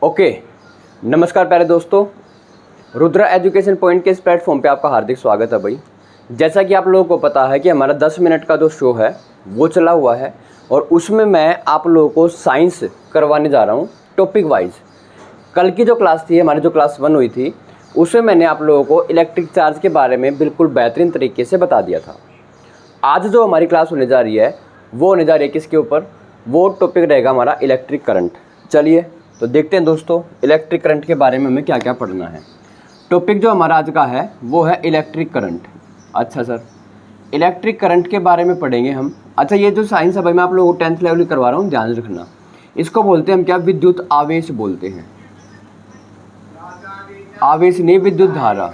Okay, नमस्कार प्यारे दोस्तों, रुद्रा एजुकेशन पॉइंट के इस प्लेटफॉर्म पे आपका हार्दिक स्वागत है भाई। जैसा कि आप लोगों को पता है कि हमारा 10 मिनट का जो शो है वो चला हुआ है और उसमें मैं आप लोगों को साइंस करवाने जा रहा हूँ टॉपिक वाइज। कल की जो क्लास थी, हमारी जो क्लास 1 हुई थी, उसमें मैंने आप लोगों को इलेक्ट्रिक चार्ज के बारे में बिल्कुल बेहतरीन तरीके से बता दिया था। आज जो हमारी क्लास होने जा रही है वो होने जा रही है किसके ऊपर? वो टॉपिक रहेगा हमारा इलेक्ट्रिक करंट। चलिए तो देखते हैं दोस्तों, इलेक्ट्रिक करंट के बारे में हमें क्या क्या पढ़ना है। टॉपिक जो हमारा आज का है वो है इलेक्ट्रिक करंट। अच्छा सर, इलेक्ट्रिक करंट के बारे में पढ़ेंगे हम। अच्छा, ये जो साइंस है भाई मैं आप लोगों को 10th लेवल करवा रहा हूँ, ध्यान रखना। इसको बोलते हैं हम क्या? विद्युत आवेश बोलते हैं। आवेश नहीं, विद्युत धारा।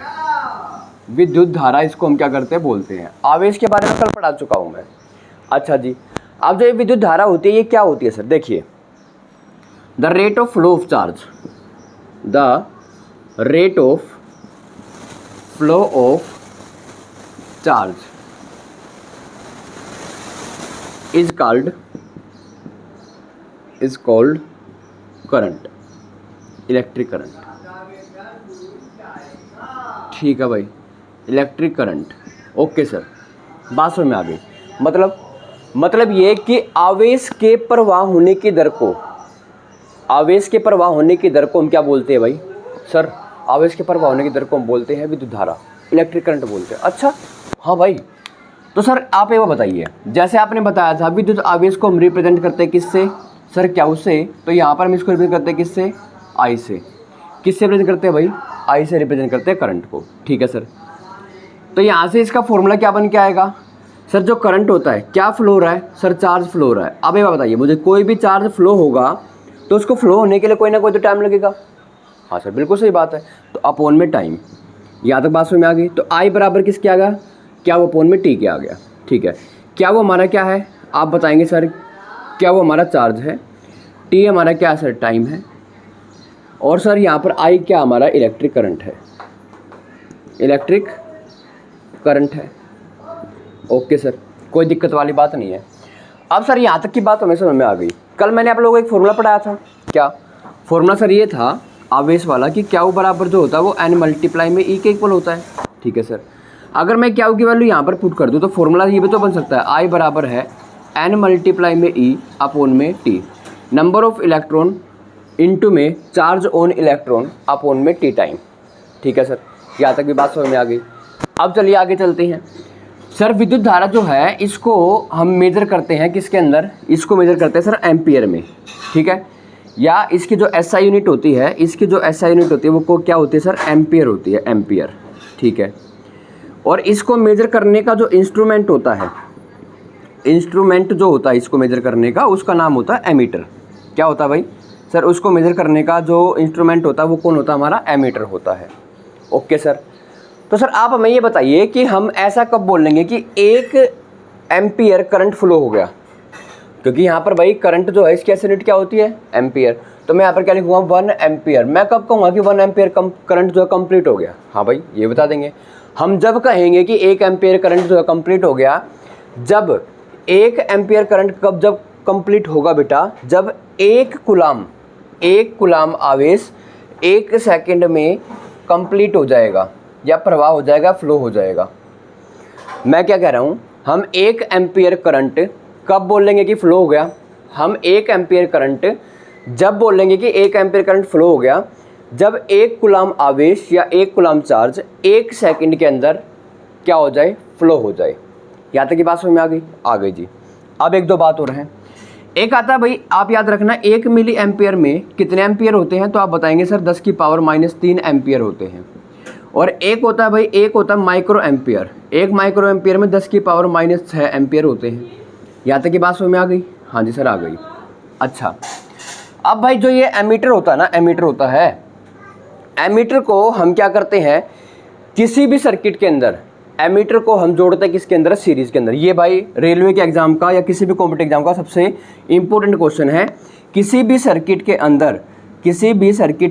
विद्युत धारा इसको हम क्या करते हैं? बोलते हैं। आवेश के बारे में कल पढ़ा चुका हूँ मैं। अच्छा जी, अब जो ये विद्युत धारा होती है ये क्या होती है सर? देखिए, the rate of flow of charge, the rate of flow of charge is called current, electric current. ठीक है भाई, इलेक्ट्रिक करंट। ओके सर, बात समझ में आ गई। मतलब ये कि आवेश के प्रवाह होने की दर को, आवेश के प्रवाह होने की दर को हम क्या बोलते हैं भाई? सर, आवेश के प्रवाह होने की दर को हम बोलते हैं विद्युत धारा, इलेक्ट्रिक करंट बोलते हैं। अच्छा हाँ भाई, तो सर आप ये बताइए, जैसे आपने बताया था विद्युत आवेश को हम रिप्रेजेंट करते हैं किससे? सर क्या से? तो यहाँ पर हम इसको रिप्रेजेंट करते हैं किससे? आई से। किससे रिप्रेजेंट करते हैं भाई? आई से रिप्रेजेंट करते हैं करंट को। ठीक है सर, तो यहाँ से इसका फॉर्मूला क्या बन के आएगा? सर जो करंट होता है क्या फ्लो हो रहा है? सर चार्ज फ्लो हो रहा है। अब ये बताइए मुझे, कोई भी चार्ज फ्लो होगा तो उसको फ्लो होने के लिए कोई ना कोई तो टाइम लगेगा। हाँ सर, बिल्कुल सही बात है। तो अपॉन में टाइम, यहाँ तक बात समझ में आ गई। तो आई बराबर किसके आ गया? क्या वो अपॉन में टी के आ गया। ठीक है, क्या वो हमारा क्या है? आप बताएंगे सर, क्या वो हमारा चार्ज है? टी हमारा क्या है सर? टाइम है। और सर यहाँ पर आई क्या हमारा? इलेक्ट्रिक करंट है, इलेक्ट्रिक करंट है। ओके सर, कोई दिक्कत वाली बात नहीं है। अब सर यहाँ तक की बात हमें समझ में आ गई। कल मैंने आप लोगों को एक फॉर्मूला पढ़ाया था। क्या फॉर्मूला सर? ये था आवेश वाला कि क्या वो बराबर जो होता है वो एन मल्टीप्लाई में ई के इक्वल होता है। ठीक है सर, अगर मैं क्या की वैल्यू यहाँ पर पुट कर दूँ तो फॉर्मूला ये भी तो बन सकता है, आई बराबर है एन मल्टीप्लाई में ई अपॉन में T, number of electron into में चार्ज ऑन इलेक्ट्रॉन अपॉन में टी टाइम। ठीक है सर, यहाँ तक भी बात समझ में आ गई। अब चलिए आगे चलते हैं। सर विद्युत धारा जो है इसको हम मेजर करते हैं किसके अंदर? इसको मेजर करते हैं सर एम्पियर में। ठीक है, या इसकी जो एसआई यूनिट होती है, इसकी जो एसआई यूनिट होती है वो को क्या होती है सर? एम्पियर होती है, एम्पियर। ठीक है, और इसको मेजर करने का जो इंस्ट्रूमेंट होता है, इंस्ट्रूमेंट जो होता है इसको मेजर करने का, उसका नाम होता है एमीटर। क्या होता है भाई? सर उसको मेजर करने का जो इंस्ट्रूमेंट होता है वो कौन होता है? हमारा एमीटर होता है। ओके सर, तो सर आप हमें ये बताइए कि हम ऐसा कब बोलेंगे कि 1 एम्पियर करंट फ्लो हो गया? क्योंकि यहाँ पर भाई करंट जो है इसकी एसआई यूनिट क्या होती है? एम्पियर। तो मैं यहाँ पर क्या लिखूँगा? 1 एम्पियर। मैं कब कहूँगा कि 1 एम्पियर करंट जो है कंप्लीट हो गया? हाँ भाई, ये बता देंगे हम जब कहेंगे कि 1 एम्पियर करंट जो है कंप्लीट हो गया। जब 1 एम्पियर करंट कब जब कंप्लीट होगा बेटा? जब 1 कुलाम आवेश 1 सेकंड में कंप्लीट हो जाएगा या प्रवाह हो जाएगा, फ्लो हो जाएगा। मैं क्या कह रहा हूँ, हम 1 एम्पियर करंट कब बोलेंगे कि फ्लो हो गया? हम 1 एम्पियर करंट जब बोलेंगे कि 1 एम्पियर करंट फ्लो हो गया जब 1 कुलाम आवेश या 1 कुलाम चार्ज 1 सेकंड के अंदर क्या हो जाए? फ्लो हो जाए। यहाँ तक की बात समझ में आ गई? आ गई जी। अब एक दो बात और है। एक आता है भाई, आप याद रखना, 1 मिली एम्पियर में कितने एम्पियर होते हैं? तो आप बताएंगे सर 10 की पावर -3 एम्पियर होते हैं। और एक होता है भाई, एक होता है माइक्रो एम्पियर। 1 माइक्रो एम्पियर में 10 की पावर -6 एम्पियर होते हैं। यहाँ तक की बात समझ में आ गई? हाँ जी सर, आ गई। अच्छा, अब भाई जो ये एमीटर होता है ना, एमीटर होता है, एमीटर को हम क्या करते हैं? किसी भी सर्किट के अंदर एमीटर को हम जोड़ते हैं किसके अंदर? सीरीज के अंदर। ये भाई रेलवे के एग्जाम का या किसी भी कॉम्पिटिटिव एग्जाम का सबसे इंपॉर्टेंट क्वेश्चन है। किसी भी सर्किट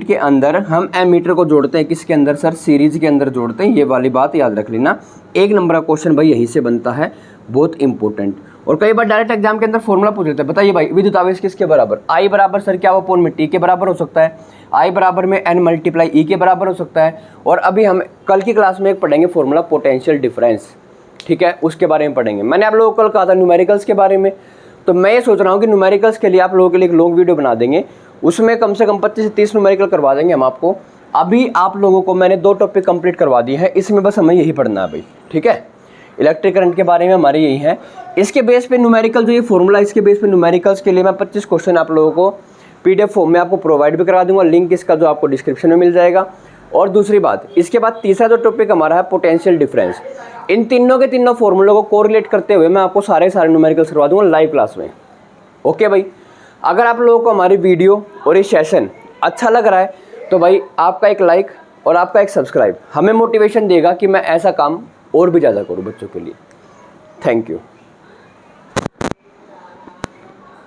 के अंदर हम एमीटर को जोड़ते हैं किसके अंदर? सर सीरीज के अंदर जोड़ते हैं। ये वाली बात याद रख लेना, 1 नंबर का क्वेश्चन भाई यहीं से बनता है, बहुत इंपॉर्टेंट। और कई बार डायरेक्ट एग्जाम के अंदर फॉर्मूला पूछ लेते हैं, बताइए भाई विद्युत आवेश किसके बराबर, आई बराबर सर क्या अपॉन में टी के बराबर हो सकता है, आई बराबर में एन मल्टीप्लाई ई के बराबर हो सकता है। और अभी हम कल की क्लास में एक पढ़ेंगे फॉर्मूला पोटेंशियल डिफरेंस, ठीक है, उसके बारे में पढ़ेंगे। मैंने आप लोगों को कल कहा था न्यूमेरिकल्स के बारे में, तो मैं ये सोच रहा हूँ कि न्यूमेरिकल्स के लिए आप लोगों के लिए एक लॉन्ग वीडियो बना देंगे, उसमें कम से कम 25 से 30 न्यूमेरिकल करवा देंगे हम आपको। अभी आप लोगों को मैंने 2 टॉपिक कंप्लीट करवा दिए हैं, इसमें बस हमें यही पढ़ना है भाई, ठीक है। इलेक्ट्रिक करंट के बारे में हमारे यही है, इसके बेस पे न्यूमेरिकल जो ये फॉर्मूला, इसके बेस पे न्यूमेरिकल्स के लिए मैं 25 क्वेश्चन आप लोगों को पीडीएफ फॉर्म में आपको प्रोवाइड भी करा दूंगा, लिंक इसका जो आपको डिस्क्रिप्शन में मिल जाएगा। और दूसरी बात, इसके बाद तीसरा जो टॉपिक हमारा है पोटेंशियल डिफरेंस, इन तीनों के तीनों फॉर्मूलों को कोरिलेट करते हुए मैं आपको सारे न्यूमेरिकल्स करवा दूंगा लाइव क्लास में। ओके भाई, अगर आप लोगों को हमारी वीडियो और ये सेशन अच्छा लग रहा है तो भाई आपका एक लाइक और आपका एक सब्सक्राइब हमें मोटिवेशन देगा कि मैं ऐसा काम और भी ज़्यादा करूँ बच्चों के लिए। Thank you.